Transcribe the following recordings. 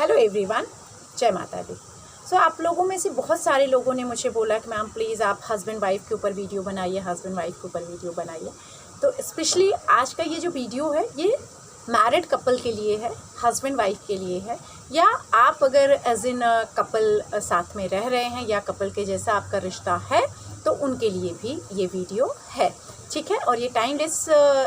Hello everyone, जय माता दी। आप लोगों में से बहुत सारे लोगों ने मुझे बोला कि मैम प्लीज़ आप हस्बैंड वाइफ के ऊपर वीडियो बनाइए, हस्बैंड वाइफ के ऊपर वीडियो बनाइए। तो स्पेशली आज का ये जो वीडियो है ये मैरिड कपल के लिए है, हस्बैंड वाइफ के लिए है, या आप अगर एज इन कपल साथ में रह रहे हैं या कपल के जैसा आपका रिश्ता है तो उनके लिए भी ये वीडियो है, ठीक है। और ये टाइमलेस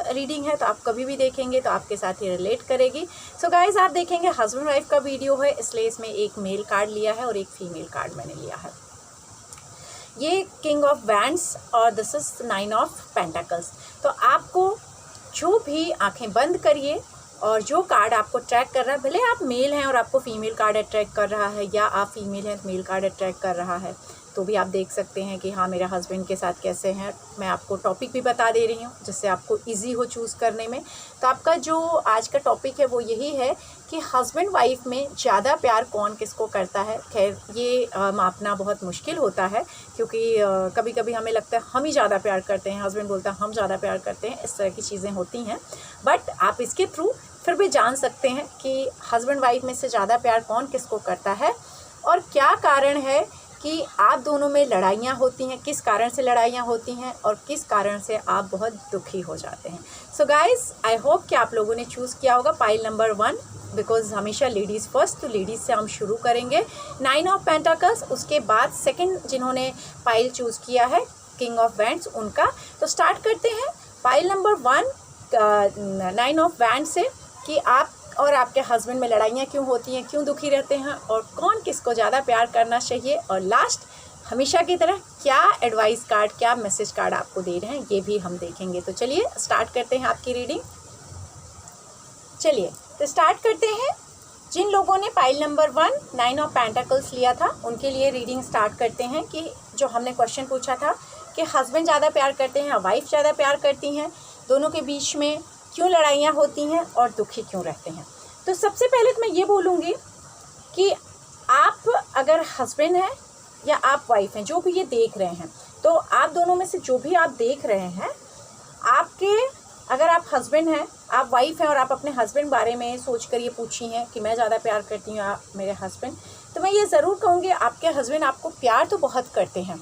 रीडिंग है तो आप कभी भी देखेंगे तो आपके साथ ही रिलेट करेगी। सो गाइज, आप देखेंगे हस्बैंड वाइफ का वीडियो है, इसलिए इसमें एक मेल कार्ड लिया है और एक फीमेल कार्ड मैंने लिया है। ये किंग ऑफ वैंड्स और दिस इज 9 ऑफ पेंटाकल्स। तो आपको जो भी आंखें बंद करिए और जो कार्ड आपको ट्रैक कर रहा है, भले आप मेल हैं और आपको फीमेल कार्ड अट्रैक्ट कर रहा है, या आप फीमेल हैं तो मेल कार्ड अट्रैक्ट कर रहा है, तो भी आप देख सकते हैं कि हाँ मेरा हस्बैंड के साथ कैसे हैं। मैं आपको टॉपिक भी बता दे रही हूँ जिससे आपको इजी हो चूज़ करने में। तो आपका जो आज का टॉपिक है वो यही है कि हस्बैंड वाइफ में ज़्यादा प्यार कौन किसको करता है। खैर ये मापना बहुत मुश्किल होता है क्योंकि कभी कभी हमें लगता है हम ही ज़्यादा प्यार करते हैं, हस्बैंड बोलता है हम ज़्यादा प्यार करते हैं, इस तरह की चीज़ें होती हैं। बट आप इसके थ्रू फिर भी जान सकते हैं कि हस्बैंड वाइफ में से ज़्यादा प्यार कौन किसको करता है और क्या कारण है कि आप दोनों में लड़ाइयाँ होती हैं, किस कारण से लड़ाइयाँ होती हैं और किस कारण से आप बहुत दुखी हो जाते हैं। सो गाइस, आई होप कि आप लोगों ने चूज़ किया होगा पाइल नंबर 1, बिकॉज हमेशा लेडीज़ फर्स्ट, तो लेडीज़ से हम शुरू करेंगे। 9 ऑफ पेंटाकल्स, उसके बाद सेकंड जिन्होंने पाइल चूज़ किया है किंग ऑफ वैंड्स उनका। तो स्टार्ट करते हैं पाइल नंबर 1 9 ऑफ वैंड्स से कि आप और आपके हस्बैंड में लड़ाइयाँ क्यों होती हैं, क्यों दुखी रहते हैं और कौन किसको ज़्यादा प्यार करना चाहिए। और लास्ट हमेशा की तरह क्या एडवाइस कार्ड, क्या मैसेज कार्ड आपको दे रहे हैं ये भी हम देखेंगे। तो चलिए स्टार्ट करते हैं आपकी रीडिंग। चलिए तो स्टार्ट करते हैं। जिन लोगों ने पाइल नंबर 1 9 ऑफ पेंटाकल्स लिया था उनके लिए रीडिंग स्टार्ट करते हैं कि जो हमने क्वेश्चन पूछा था कि हस्बैंड ज़्यादा प्यार करते हैं या वाइफ ज़्यादा प्यार करती हैं, दोनों के बीच में क्यों लड़ाइयाँ होती हैं और दुखी क्यों रहते हैं। तो सबसे पहले तो मैं ये बोलूँगी कि आप अगर हस्बैंड हैं या आप वाइफ हैं, जो भी ये देख रहे हैं, तो आप दोनों में से जो भी आप देख रहे हैं, आपके अगर आप हस्बैंड हैं, आप वाइफ हैं और आप अपने हस्बैंड बारे में सोच कर ये पूछी हैं कि मैं ज़्यादा प्यार करती हूँ या मेरे हस्बैंड, तो मैं ये ज़रूर कहूँगी आपके हस्बैंड आपको प्यार तो बहुत करते हैं,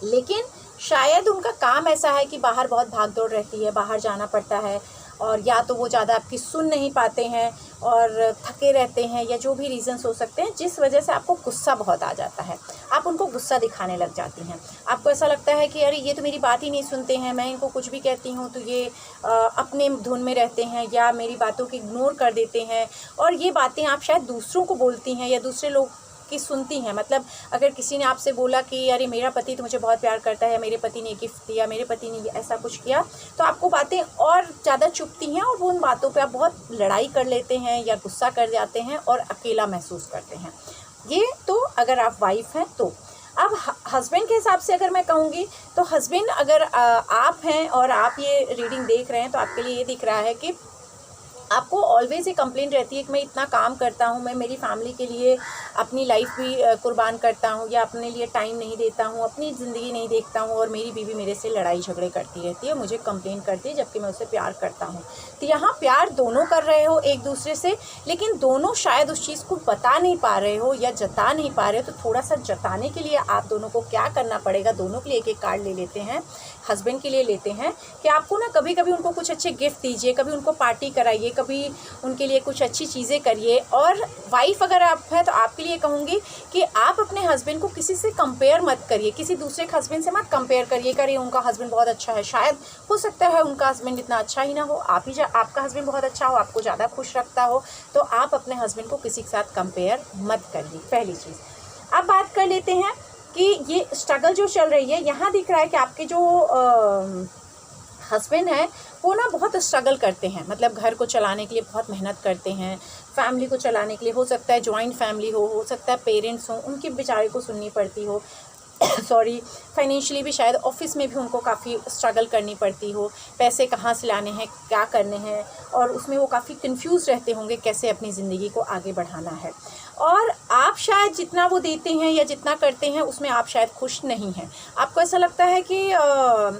लेकिन शायद उनका काम ऐसा है कि बाहर बहुत भाग दौड़ रहती है, बाहर जाना पड़ता है, और या तो वो ज़्यादा आपकी सुन नहीं पाते हैं और थके रहते हैं, या जो भी रीज़न्स हो सकते हैं जिस वजह से आपको गुस्सा बहुत आ जाता है, आप उनको गुस्सा दिखाने लग जाती हैं। आपको ऐसा लगता है कि अरे ये तो मेरी बात ही नहीं सुनते हैं, मैं इनको कुछ भी कहती हूँ तो ये अपने धुन में रहते हैं या मेरी बातों को इग्नोर कर देते हैं, और ये बातें आप शायद दूसरों को बोलती हैं या दूसरे लोग की सुनती हैं। मतलब अगर किसी ने आपसे बोला कि अरे मेरा पति तो मुझे बहुत प्यार करता है, मेरे पति ने गिफ्ट दिया, मेरे पति ने ऐसा कुछ किया, तो आपको बातें और ज़्यादा चुभती हैं और वो उन बातों पे आप बहुत लड़ाई कर लेते हैं या गुस्सा कर जाते हैं और अकेला महसूस करते हैं। ये तो अगर आप वाइफ हैं। तो अब हस्बैंड के हिसाब से अगर मैं कहूँगी तो हस्बैंड अगर आप हैं और आप ये रीडिंग देख रहे हैं तो आपके लिए ये दिख रहा है कि आपको ऑलवेज़ ये कंप्लेंट रहती है कि मैं इतना काम करता हूँ, मैं मेरी फैमिली के लिए अपनी लाइफ भी कुर्बान करता हूँ या अपने लिए टाइम नहीं देता हूँ, अपनी ज़िंदगी नहीं देखता हूँ, और मेरी बीवी मेरे से लड़ाई झगड़े करती रहती है, मुझे कंप्लेंट करती है जबकि मैं उससे प्यार करता हूँ। तो यहाँ प्यार दोनों कर रहे हो एक दूसरे से, लेकिन दोनों शायद उस चीज़ को बता नहीं पा रहे हो या जता नहीं पा रहे हो। तो थोड़ा सा जताने के लिए आप दोनों को क्या करना पड़ेगा, दोनों के लिए एक एक कार्ड ले लेते हैं। हस्बैंड के लिए लेते हैं कि आपको ना कभी कभी उनको कुछ अच्छे गिफ्ट दीजिए, कभी उनको पार्टी कराइए, कभी उनके लिए कुछ अच्छी चीज़ें करिए। और वाइफ अगर आप है तो आपके लिए कहूँगी कि आप अपने हस्बैंड को किसी से कंपेयर मत करिए, किसी दूसरे के हस्बैंड से मत कंपेयर करिए। करिए उनका हस्बैंड बहुत अच्छा है, शायद हो सकता है उनका हस्बैंड इतना अच्छा ही ना हो, आपका हस्बैंड बहुत अच्छा हो, आपको ज़्यादा खुश रखता हो, तो आप अपने हस्बैंड को किसी के साथ कंपेयर मत करिए, पहली चीज़। अब बात कर लेते हैं कि ये स्ट्रगल जो चल रही है, यहाँ दिख रहा है कि आपके जो हस्बैंड है वो ना बहुत स्ट्रगल करते हैं, मतलब घर को चलाने के लिए बहुत मेहनत करते हैं, फैमिली को चलाने के लिए, हो सकता है जॉइंट फैमिली हो सकता है पेरेंट्स हों, उनके बेचारे को सुननी पड़ती हो सॉरी, फाइनेंशियली भी शायद ऑफिस में भी उनको काफ़ी स्ट्रगल करनी पड़ती हो, पैसे कहाँ से लाने हैं, क्या करने हैं, और उसमें वो काफ़ी कंफ्यूज रहते होंगे कैसे अपनी ज़िंदगी को आगे बढ़ाना है। और आप शायद जितना वो देते हैं या जितना करते हैं उसमें आप शायद खुश नहीं हैं। आपको ऐसा लगता है कि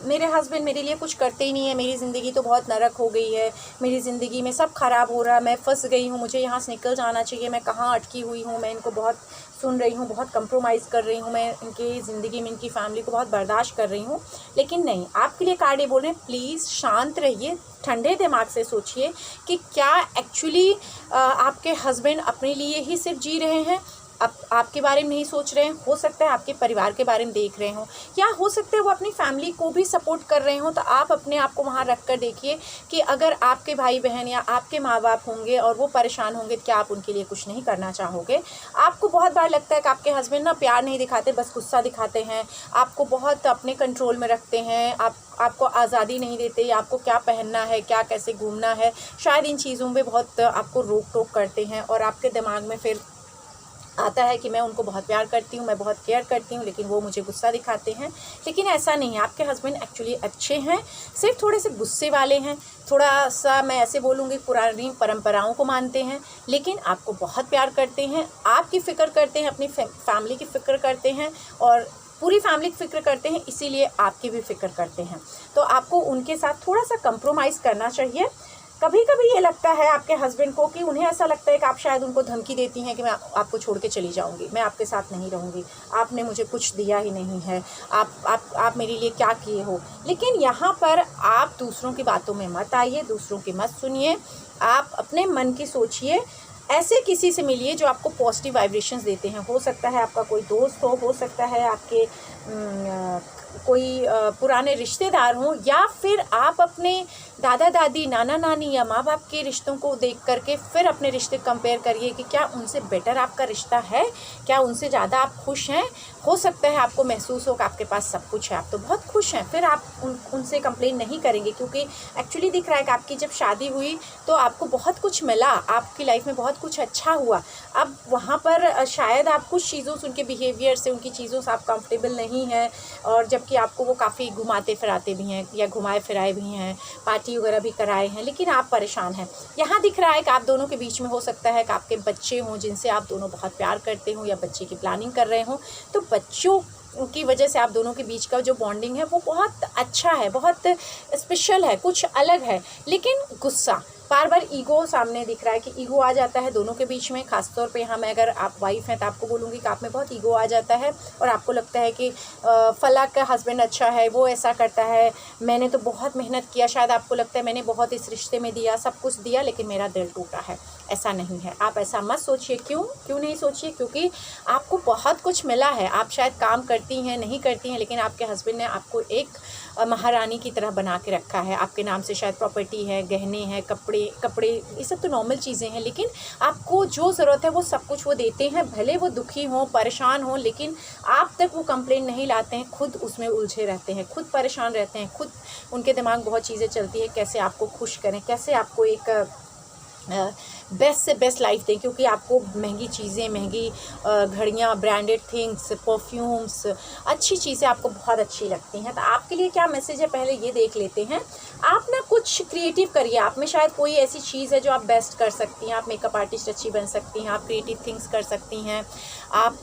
मेरे हस्बैंड मेरे लिए कुछ करते ही नहीं है, मेरी ज़िंदगी तो बहुत नरक हो गई है, मेरी ज़िंदगी में सब ख़राब हो रहा है, मैं फंस गई हूँ, मुझे यहाँ से निकल जाना चाहिए, मैं कहाँ अटकी हुई हूँ, मैं इनको बहुत सुन रही हूँ, बहुत कंप्रोमाइज़ कर रही हूँ, मैं इनकी ज़िंदगी में इनकी फैमिली को बहुत बर्दाश्त कर रही हूँ। लेकिन नहीं, आपके लिए कार्ड ये बोल रहे हैं प्लीज़ शांत रहिए, ठंडे दिमाग से सोचिए कि क्या एक्चुअली आपके हस्बैंड अपने लिए ही सिर्फ जी रहे हैं, आपके बारे में नहीं सोच रहे हैं। हो सकता है आपके परिवार के बारे में देख रहे हों, या हो सकता है वो अपनी फैमिली को भी सपोर्ट कर रहे हों। तो आप अपने आप को वहाँ रख कर देखिए कि अगर आपके भाई बहन या आपके माँ बाप होंगे और वो परेशान होंगे तो क्या आप उनके लिए कुछ नहीं करना चाहोगे। आपको बहुत बार लगता है कि आपके हस्बैंड ना प्यार नहीं दिखाते, बस गुस्सा दिखाते हैं, आपको बहुत अपने कंट्रोल में रखते हैं, आपको आज़ादी नहीं देते, आपको क्या पहनना है, क्या कैसे घूमना है, शायद इन चीज़ों में बहुत आपको रोक टोक करते हैं। और आपके दिमाग में फिर आता है कि मैं उनको बहुत प्यार करती हूँ, मैं बहुत केयर करती हूँ, लेकिन वो मुझे गुस्सा दिखाते हैं। लेकिन ऐसा नहीं है, आपके हस्बैंड एक्चुअली अच्छे हैं, सिर्फ थोड़े से गुस्से वाले हैं, थोड़ा सा मैं ऐसे बोलूँगी पुरानी परंपराओं को मानते हैं, लेकिन आपको बहुत प्यार करते हैं, आपकी फ़िक्र करते हैं, अपनी फैमिली की फ़िक्र करते हैं और पूरी फैमिली की फ़िक्र करते हैं, इसीलिए आपकी भी फ़िक्र करते हैं। तो आपको उनके साथ थोड़ा सा कंप्रोमाइज़ करना चाहिए। कभी कभी ये लगता है आपके हस्बैंड को कि उन्हें ऐसा लगता है कि आप शायद उनको धमकी देती हैं कि मैं आपको छोड़ के चली जाऊंगी, मैं आपके साथ नहीं रहूंगी, आपने मुझे कुछ दिया ही नहीं है, आप मेरे लिए क्या किए हो। लेकिन यहाँ पर आप दूसरों की बातों में मत आइए, दूसरों की मत सुनिए, आप अपने मन की सोचिए। ऐसे किसी से मिलिए जो आपको पॉजिटिव वाइब्रेशंस देते हैं। हो सकता है आपका कोई दोस्त हो सकता है आपके कोई पुराने रिश्तेदार हों, या फिर आप अपने दादा दादी, नाना नानी या माँ बाप के रिश्तों को देख करके फिर अपने रिश्ते कंपेयर करिए कि क्या उनसे बेटर आपका रिश्ता है, क्या उनसे ज़्यादा आप खुश हैं। हो सकता है आपको महसूस हो कि आपके पास सब कुछ है, आप तो बहुत खुश हैं, फिर आप उनसे कंप्लेन नहीं करेंगे, क्योंकि एक्चुअली दिख रहा है कि आपकी जब शादी हुई तो आपको बहुत कुछ मिला, आपकी लाइफ में बहुत कुछ अच्छा हुआ। अब वहाँ पर शायद आप कुछ चीज़ों से, उनके बिहेवियर से, उनकी चीज़ों से आप कंफर्टेबल नहीं हैं, और जबकि आपको वो काफ़ी घुमाते फिराते भी हैं या घुमाए फिराए भी हैं, पार्टी वगैरह भी कराए हैं, लेकिन आप परेशान हैं। यहाँ दिख रहा है कि आप दोनों के बीच में हो सकता है कि आपके बच्चे हों जिनसे आप दोनों बहुत प्यार करते हों, या बच्चे की प्लानिंग कर रहे हों। तो बच्चों की वजह से आप दोनों के बीच का जो बॉन्डिंग है वो बहुत अच्छा है, बहुत स्पेशल है, कुछ अलग है। लेकिन गुस्सा, बार बार ईगो सामने दिख रहा है कि ईगो आ जाता है दोनों के बीच में। खासतौर पे यहाँ मैं अगर आप वाइफ हैं तो आपको बोलूँगी कि आप में बहुत ईगो आ जाता है, और आपको लगता है कि फला का हस्बैंड अच्छा है, वो ऐसा करता है, मैंने तो बहुत मेहनत किया, शायद आपको लगता है मैंने बहुत इस रिश्ते में दिया, सब कुछ दिया, लेकिन मेरा दिल टूटा है। ऐसा नहीं है, आप ऐसा मत सोचिए। क्यों नहीं सोचिए? क्योंकि आपको बहुत कुछ मिला है। आप शायद काम करती हैं, नहीं करती हैं, लेकिन आपके हस्बैंड ने आपको एक महारानी की तरह बना के रखा है। आपके नाम से शायद प्रॉपर्टी है, गहने हैं, कपड़े, ये सब तो नॉर्मल चीज़ें हैं, लेकिन आपको जो ज़रूरत है वो सब कुछ वो देते हैं। भले वो दुखी हों, परेशान हों, लेकिन आप तक वो कंप्लेंट नहीं लाते हैं, खुद उसमें उलझे रहते हैं, खुद परेशान रहते हैं, खुद उनके दिमाग बहुत चीज़ें चलती है, कैसे आपको खुश करें, कैसे आपको एक बेस्ट से बेस्ट लाइफ दें। क्योंकि आपको महंगी चीज़ें, महंगी घड़ियाँ, ब्रांडेड थिंग्स, परफ्यूम्स, अच्छी चीज़ें आपको बहुत अच्छी लगती हैं। तो आपके लिए क्या मैसेज है, पहले ये देख लेते हैं। आप ना कुछ क्रिएटिव करिए, आप में शायद कोई ऐसी चीज़ है जो आप बेस्ट कर सकती हैं। आप मेकअप आर्टिस्ट अच्छी बन सकती हैं, आप क्रिएटिव थिंग्स कर सकती हैं, आप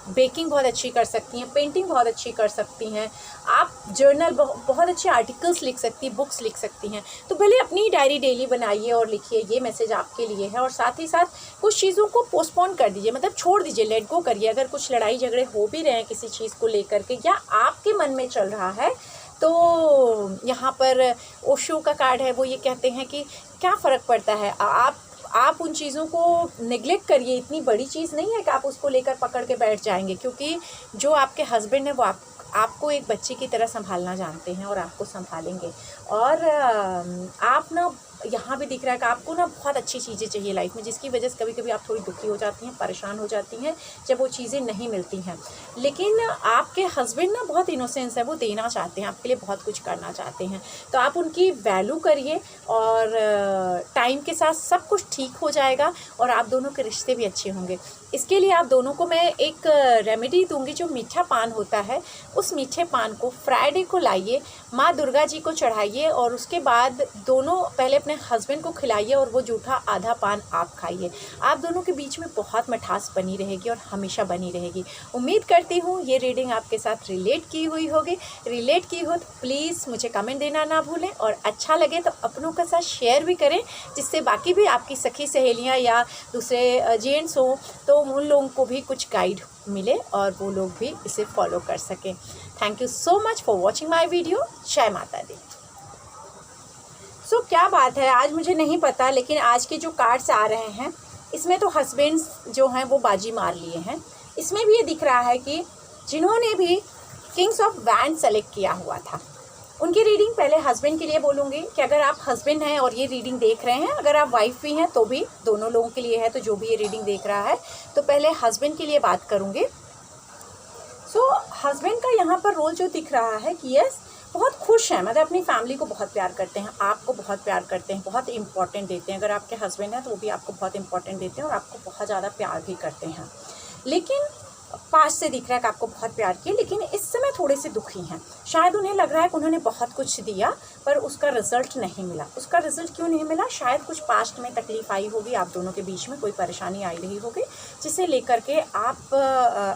बेकिंग बहुत अच्छी कर सकती हैं, पेंटिंग बहुत अच्छी कर सकती हैं, आप जर्नल बहुत अच्छे आर्टिकल्स लिख सकती हैं, बुक्स लिख सकती हैं। तो पहले अपनी डायरी डेली बनाइए और लिखिए, ये मैसेज आपके लिए है। और साथ ही साथ कुछ चीज़ों को पोस्टपोन कर दीजिए, मतलब छोड़ दीजिए, लेट गो करिए। अगर कुछ लड़ाई झगड़े हो भी रहे हैं किसी चीज़ को लेकर के, या आपके मन में चल रहा है, तो यहाँ पर ओशो का कार्ड है, वो ये कहते हैं कि क्या फ़र्क पड़ता है, आप उन चीज़ों को नेग्लेक्ट करिए। इतनी बड़ी चीज़ नहीं है कि आप उसको लेकर पकड़ के बैठ जाएंगे, क्योंकि जो आपके हस्बैंड है वो आपको एक बच्चे की तरह संभालना जानते हैं और आपको संभालेंगे। और आप ना, यहाँ भी दिख रहा है कि आपको ना बहुत अच्छी चीज़ें चाहिए लाइफ में, जिसकी वजह से कभी कभी आप थोड़ी दुखी हो जाती हैं, परेशान हो जाती हैं जब वो चीज़ें नहीं मिलती हैं। लेकिन आपके हस्बैंड ना बहुत इनोसेंस है, वो देना चाहते हैं, आपके लिए बहुत कुछ करना चाहते हैं। तो आप उनकी वैल्यू करिए, और टाइम के साथ सब कुछ ठीक हो जाएगा और आप दोनों के रिश्ते भी अच्छे होंगे। इसके लिए आप दोनों को मैं एक रेमेडी दूंगी। जो मीठा पान होता है, उस मीठे पान को फ्राइडे को लाइए माँ दुर्गा जी को चढ़ाइए और उसके बाद दोनों पहले अपने हस्बैंड को खिलाइए और वो जूठा आधा पान आप खाइए। आप दोनों के बीच में बहुत मिठास बनी रहेगी और हमेशा बनी रहेगी। उम्मीद करती हूँ ये रीडिंग आपके साथ रिलेट की हुई होगी। रिलेट की हो तो प्लीज़ मुझे कमेंट देना ना भूलें और अच्छा लगे तो अपनों के साथ शेयर भी करें, जिससे बाकी भी आपकी सखी सहेलियाँ या दूसरे जेंट्स हों तो उन लोगों को भी कुछ गाइड मिले और वो लोग भी इसे फॉलो कर सकें। Thank you so much for watching my video. जय माता दी। क्या बात है, आज मुझे नहीं पता, लेकिन आज के जो कार्ड्स आ रहे हैं इसमें तो हस्बैंड्स जो हैं वो बाजी मार लिए हैं। इसमें भी ये दिख रहा है कि जिन्होंने भी किंग्स ऑफ वैंड सेलेक्ट किया हुआ था उनकी रीडिंग पहले हस्बैंड के लिए बोलूँगी कि अगर आप हस्बैंड हैं और ये रीडिंग देख रहे हैं, अगर आप वाइफ भी हैं तो भी दोनों लोगों के लिए है, तो जो भी ये रीडिंग देख रहा है तो पहले हस्बैंड के लिए बात करूँगी। हस्बैंड का यहाँ पर रोल जो दिख रहा है कि यस बहुत खुश हैं, मतलब अपनी फैमिली को बहुत प्यार करते हैं, आपको बहुत प्यार करते हैं, बहुत इंपॉर्टेंट देते हैं। अगर आपके हस्बैंड हैं तो वो भी आपको बहुत इंपॉर्टेंट देते हैं और आपको बहुत ज़्यादा प्यार भी करते हैं। लेकिन पास्ट से दिख रहा है कि आपको बहुत प्यार किया, लेकिन इस समय थोड़े से दुखी हैं। शायद उन्हें लग रहा है कि उन्होंने बहुत कुछ दिया पर उसका रिजल्ट नहीं मिला। उसका रिजल्ट क्यों नहीं मिला? शायद कुछ पास्ट में तकलीफ आई होगी, आप दोनों के बीच में कोई परेशानी आई रही होगी, जिसे लेकर के आप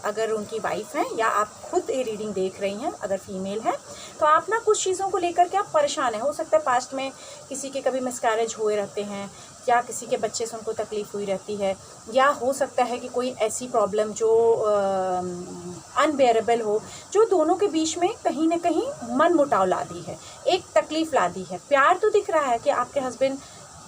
अगर उनकी वाइफ हैं या आप खुद ये रीडिंग देख रही हैं, अगर फीमेल हैं तो आप ना कुछ चीज़ों को लेकर के आप परेशान हैं। हो सकता है पास्ट में किसी के कभी मिसकैरेज हुए रहते हैं या किसी के बच्चे से उनको तकलीफ़ हुई रहती है, या हो सकता है कि कोई ऐसी प्रॉब्लम जो अनबेरेबल हो, जो दोनों के बीच में कहीं ना कहीं मन मुटाव ला दी है, एक तकलीफ़ ला दी है। प्यार तो दिख रहा है कि आपके हस्बैंड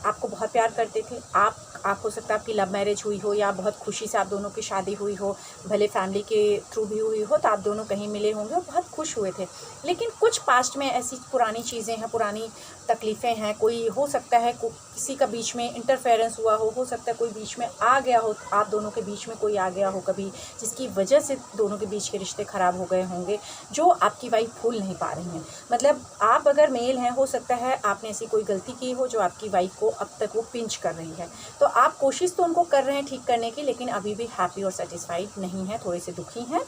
आपको बहुत प्यार करते थे। आप हो सकता है आपकी लव मैरिज हुई हो या बहुत खुशी से आप दोनों की शादी हुई हो, भले फैमिली के थ्रू भी हुई हो, तो आप दोनों कहीं मिले होंगे और बहुत खुश हुए थे। लेकिन कुछ पास्ट में ऐसी पुरानी चीज़ें हैं, पुरानी तकलीफ़ें हैं, कोई हो सकता है किसी का बीच में इंटरफेरेंस हुआ हो सकता है कोई बीच में आ गया हो, आप दोनों के बीच में कोई आ गया हो कभी, जिसकी वजह से दोनों के बीच के रिश्ते ख़राब हो गए होंगे, जो आपकी वाइफ भूल नहीं पा रही हैं। मतलब आप अगर मेल हैं, हो सकता है आपने ऐसी कोई गलती की हो जो आपकी वाइफ को अब तक वो पिंच कर रही है, तो आप कोशिश तो उनको कर रहे हैं ठीक करने की, लेकिन अभी भी हैप्पी और सेटिस्फाइड नहीं है, थोड़े से दुखी हैं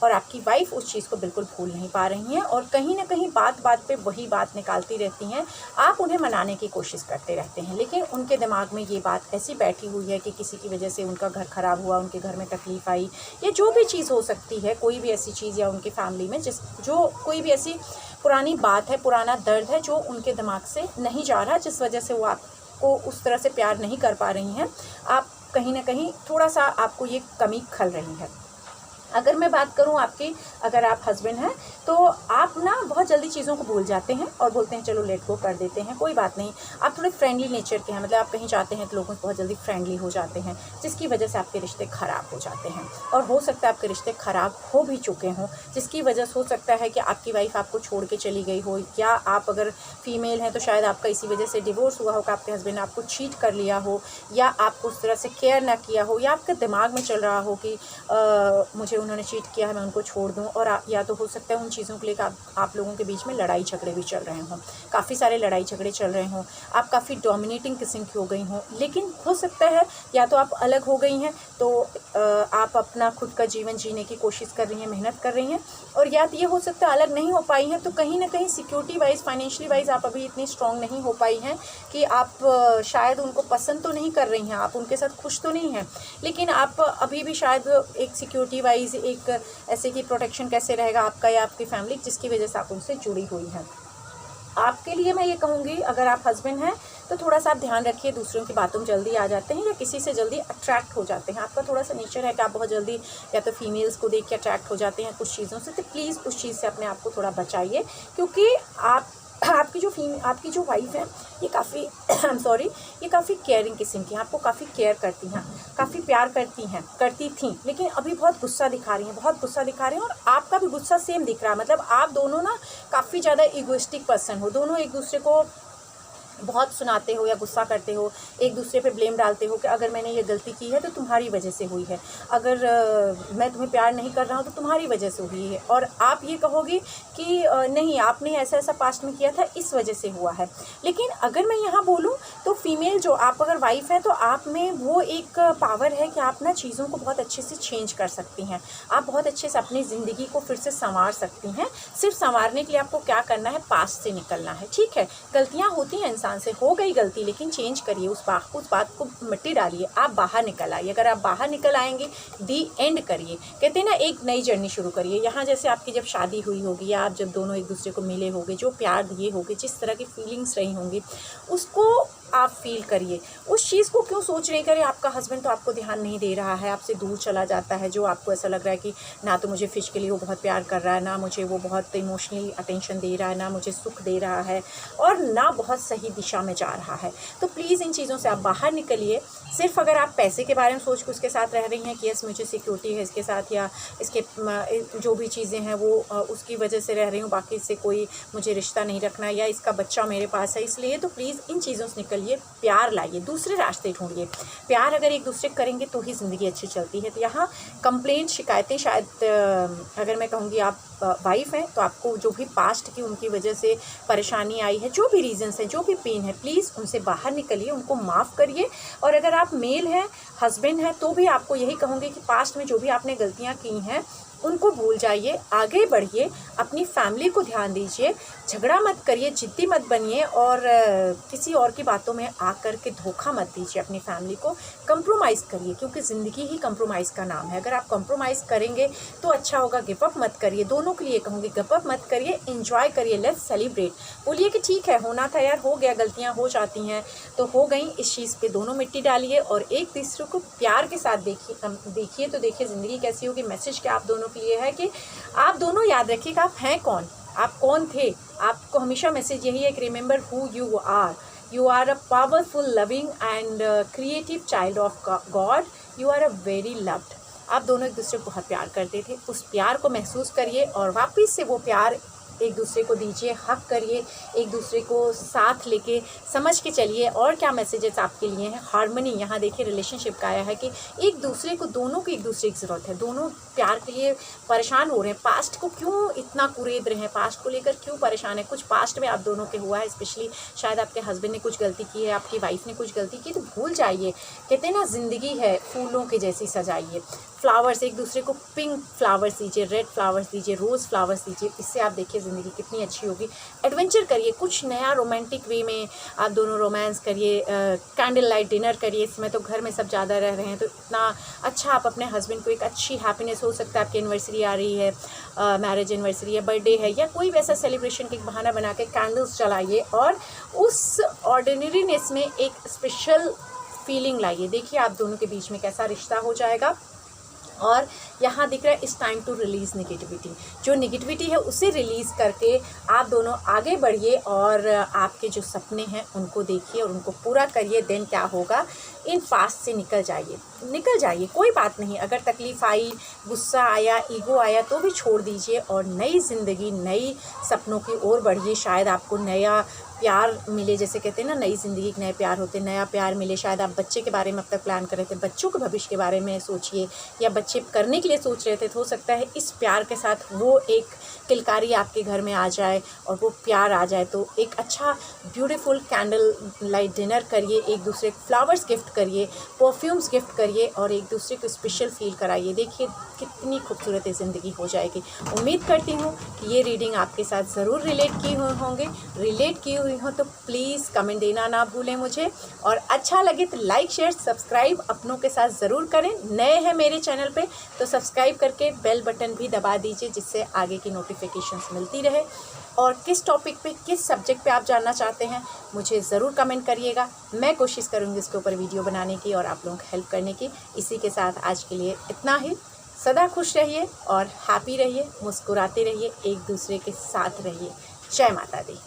और आपकी वाइफ उस चीज़ को बिल्कुल भूल नहीं पा रही हैं और कहीं ना कहीं बात बात पे वही बात निकालती रहती हैं। आप उन्हें मनाने की कोशिश करते रहते हैं, लेकिन उनके दिमाग में ये बात ऐसी बैठी हुई है कि किसी की वजह से उनका घर ख़राब हुआ, उनके घर में तकलीफ़ आई, या जो भी चीज़ हो सकती है, कोई भी ऐसी चीज़ या उनकी फैमिली में जो कोई भी ऐसी पुरानी बात है, पुराना दर्द है जो उनके दिमाग से नहीं जा रहा, जिस वजह से वो आपको उस तरह से प्यार नहीं कर पा रही हैं। आप कहीं ना कहीं थोड़ा सा आपको ये कमी खल रही है। अगर मैं बात करूं आपकी, अगर आप हस्बैंड हैं तो आप ना बहुत जल्दी चीज़ों को भूल जाते हैं और बोलते हैं चलो लेट गो कर देते हैं, कोई बात नहीं। आप थोड़े फ्रेंडली नेचर के हैं, मतलब आप कहीं जाते हैं तो लोगों से बहुत जल्दी फ्रेंडली हो जाते हैं, जिसकी वजह से आपके रिश्ते ख़राब हो जाते हैं। और हो सकता है आपके रिश्ते ख़राब हो भी चुके हों, जिसकी वजह से हो सकता है कि आपकी वाइफ आपको छोड़ के चली गई हो, या आप अगर फीमेल हैं तो शायद आपका इसी वजह से डिवोर्स हुआ हो कि आपके हस्बैंड ने आपको चीट कर लिया हो, या आपको उस तरह से केयर ना किया हो, या आपके दिमाग में चल रहा हो कि मुझे उन्होंने चीट किया है, मैं उनको छोड़ दूं, और या तो हो सकता है उन चीज़ों को लेकर आप लोगों के बीच में लड़ाई झगड़े भी चल रहे हों, काफ़ी सारे लड़ाई झगड़े चल रहे हों, आप काफ़ी डोमिनेटिंग किस्म की हो गई हों। लेकिन हो सकता है या तो आप अलग हो गई हैं तो आप अपना खुद का जीवन जीने की कोशिश कर रही हैं, मेहनत कर रही हैं, और या तो ये हो सकता है अलग नहीं हो पाई हैं तो कहीं ना कहीं सिक्योरिटी वाइज, फाइनेंशियली वाइज आप अभी इतनी स्ट्रॉन्ग नहीं हो पाई हैं कि आप शायद उनको पसंद तो नहीं कर रही हैं, आप उनके साथ खुश तो नहीं हैं, लेकिन आप अभी भी शायद एक सिक्योरिटी वाइज, एक ऐसे कि प्रोटेक्शन कैसे रहेगा आपका या आपकी फैमिली, जिसकी वजह से आप उनसे जुड़ी हुई हैं। आपके लिए मैं ये कहूँगी, अगर आप हस्बैंड हैं तो थोड़ा सा आप ध्यान रखिए, दूसरों की बातों में जल्दी आ जाते हैं या किसी से जल्दी अट्रैक्ट हो जाते हैं। आपका थोड़ा सा नेचर है कि आप बहुत जल्दी या तो फीमेल्स को देख के अट्रैक्ट हो जाते हैं कुछ चीज़ों से, तो प्लीज़ उस चीज़ से अपने आप को थोड़ा बचाइए, क्योंकि आपकी जो वाइफ है ये काफ़ी ये काफ़ी केयरिंग किस्म की हैं, आपको काफ़ी केयर करती हैं, काफ़ी प्यार करती थी, लेकिन अभी बहुत गुस्सा दिखा रही हैं, और आपका भी गुस्सा सेम दिख रहा है। मतलब आप दोनों ना काफ़ी ज़्यादा ईगोइस्टिक पर्सन हो, दोनों एक दूसरे को बहुत सुनाते हो या गुस्सा करते हो, एक दूसरे पे ब्लेम डालते हो कि अगर मैंने ये गलती की है तो तुम्हारी वजह से हुई है, अगर मैं तुम्हें प्यार नहीं कर रहा हूँ तो तुम्हारी वजह से हुई है, और आप ये कहोगे कि नहीं आपने ऐसा ऐसा पास्ट में किया था इस वजह से हुआ है। लेकिन अगर मैं यहाँ बोलूँ तो फीमेल जो आप अगर वाइफ है तो आप में वो एक पावर है कि आप ना चीज़ों को बहुत अच्छे से चेंज कर सकती हैं, आप बहुत अच्छे से अपनी ज़िंदगी को फिर से संवार सकती हैं। सिर्फ संवारने के लिए आपको क्या करना है, पास्ट से निकलना है। ठीक है, गलतियाँ होती हैं, इंसान से हो गई गलती, लेकिन चेंज करिए उस बात को मिट्टी डालिए, आप बाहर निकल आइए। अगर आप बाहर निकल आएंगे, दी एंड करिए, कहते हैं ना एक नई जर्नी शुरू करिए। यहाँ जैसे आपकी जब शादी हुई होगी या आप जब दोनों एक दूसरे को मिले होंगे, जो प्यार दिए होंगे, जिस तरह की फीलिंग्स रही होंगी उसको आप फील करिए। उस चीज़ को क्यों सोच रही करें, आपका हस्बैंड तो आपको ध्यान नहीं दे रहा है, आपसे दूर चला जाता है, जो आपको ऐसा लग रहा है कि ना तो मुझे फिजिकली वो बहुत प्यार कर रहा है, ना मुझे वो बहुत इमोशनली अटेंशन दे रहा है, ना मुझे सुख दे रहा है, और ना बहुत सही दिशा में जा रहा है। तो प्लीज़ इन चीज़ों से आप बाहर निकलिए। सिर्फ अगर आप पैसे के बारे में सोच के उसके साथ रह रही हैं कि यस मुझे सिक्योरिटी है इसके साथ, या इसके जो भी चीज़ें हैं वो उसकी वजह से रह रही हूँ, बाकी इससे कोई मुझे रिश्ता नहीं रखना, या इसका बच्चा मेरे पास है इसलिए, तो प्लीज़ इन चीज़ों से निकलिए, प्यार लाइए, दूसरे रास्ते ढूंढिए। प्यार अगर एक दूसरे करेंगे तो ही ज़िंदगी अच्छी चलती है। तो यहाँ कंप्लेंट, शिकायतें, शायद अगर मैं कहूँगी आप वाइफ हैं तो आपको जो भी पास्ट की उनकी वजह से परेशानी आई है, जो भी रीजंस हैं, जो भी पेन है, प्लीज़ उनसे बाहर निकलिए, उनको माफ़ करिए। और अगर आप मेल हैं, हस्बैंड हैं, तो भी आपको यही कहूँगी कि पास्ट में जो भी आपने गलतियाँ की हैं उनको भूल जाइए, आगे बढ़िए, अपनी फैमिली को ध्यान दीजिए, झगड़ा मत करिए, जिद्दी मत बनिए, और किसी और की बातों में आकर के धोखा मत दीजिए अपनी फैमिली को। कंप्रोमाइज़ करिए, क्योंकि ज़िंदगी ही कंप्रोमाइज़ का नाम है। अगर आप कंप्रोमाइज़ करेंगे तो अच्छा होगा। गिव अप मत करिए, दोनों के लिए कहूँगी, गिव अप मत करिए, एंजॉय करिए, लेट्स सेलिब्रेट। बोलिए कि ठीक है, होना था यार, हो गया, गलतियाँ हो जाती हैं तो हो गई, इस चीज़ पे दोनों मिट्टी डालिए और एक दूसरे को प्यार के साथ देखिए तो देखिए ज़िंदगी कैसी होगी। मैसेज क्या आप दोनों के लिए है कि आप दोनों याद रखिएगा आप हैं कौन, आप कौन थे। आपको हमेशा मैसेज यही है कि remember who you are. You are a powerful, loving and creative child of God. You are a very loved. आप दोनों एक दूसरे को बहुत प्यार करते थे, उस प्यार को महसूस करिए और वापस से वो प्यार एक दूसरे को दीजिए, हक करिए, एक दूसरे को साथ लेके समझ के चलिए। और क्या मैसेजेस आपके लिए हैं, हार्मनी। यहाँ देखिए रिलेशनशिप का आया है कि एक दूसरे को, दोनों को एक दूसरे की ज़रूरत है, दोनों प्यार के लिए परेशान हो रहे हैं। पास्ट को क्यों इतना कुरेद रहे हैं, पास्ट को लेकर क्यों परेशान है। कुछ पास्ट में आप दोनों के हुआ है, स्पेशली शायद आपके हस्बैंड ने कुछ गलती की है, आपकी वाइफ ने कुछ गलती की, तो भूल जाइए। कहते हैं ना ज़िंदगी है फूलों के जैसी सजाइए। फ्लावर्स, एक दूसरे को पिंक फ्लावर्स दीजिए, रेड फ्लावर्स दीजिए, रोज़ फ्लावर्स दीजिए, इससे आप देखिए ज़िंदगी कितनी अच्छी होगी। एडवेंचर करिए, कुछ नया रोमांटिक वे में आप दोनों रोमांस करिए, कैंडल लाइट डिनर करिए। इसमें तो घर में सब ज़्यादा रह रहे हैं तो इतना अच्छा आप अपने हस्बैंड को एक अच्छी हैप्पीनेस, हो सकता है आपकी एनिवर्सरी आ रही है, मैरिज एनिवर्सरी है, बर्थडे है, या कोई वैसा सेलिब्रेशन का एक बहाना बना के कैंडल्स जलाइए और उस ऑर्डिनरीनेस में एक स्पेशल फीलिंग लाइए। देखिए आप दोनों के बीच में कैसा रिश्ता हो जाएगा। और यहाँ दिख रहा है it's time to release negativity. जो नेगेटिविटी है उसे रिलीज़ करके आप दोनों आगे बढ़िए और आपके जो सपने हैं उनको देखिए और उनको पूरा करिए। देन क्या होगा, इन पास्ट से निकल जाइए, कोई बात नहीं। अगर तकलीफ़ आई, गुस्सा आया, ईगो आया तो भी छोड़ दीजिए और नई ज़िंदगी, नई सपनों की ओर बढ़िए। शायद आपको नया प्यार मिले, जैसे कहते हैं ना नई ज़िंदगी के नए प्यार होते हैं, नया प्यार मिले। शायद आप बच्चे के बारे में अब तक प्लान कर रहे थे, बच्चों के भविष्य के बारे में सोचिए, या बच्चे करने के लिए सोच रहे थे, तो हो सकता है इस प्यार के साथ वो एक किलकारी आपके घर में आ जाए और वो प्यार आ जाए। तो एक अच्छा ब्यूटीफुल कैंडल लाइट डिनर करिए, एक दूसरे को फ्लावर्स गिफ्ट करिए, परफ्यूम्स गिफ्ट करिए और एक दूसरे को स्पेशल फील कराइए। देखिए कितनी खूबसूरत ज़िंदगी हो जाएगी। उम्मीद करती हूँ कि ये रीडिंग आपके साथ ज़रूर रिलेट की हुई हो तो प्लीज़ कमेंट देना ना भूलें मुझे, और अच्छा लगे तो लाइक, शेयर, सब्सक्राइब अपनों के साथ ज़रूर करें। नए हैं मेरे चैनल पे तो सब्सक्राइब करके बेल बटन भी दबा दीजिए, जिससे आगे की नोटिफिकेशंस मिलती रहे। और किस टॉपिक पे, किस सब्जेक्ट पे आप जानना चाहते हैं मुझे ज़रूर कमेंट करिएगा। मैं कोशिश करूँगी इसके ऊपर वीडियो बनाने की और आप लोगों को हेल्प करने की। इसी के साथ आज के लिए इतना ही। सदा खुश रहिए और हैप्पी रहिए, मुस्कुराते रहिए, एक दूसरे के साथ रहिए। जय माता दी।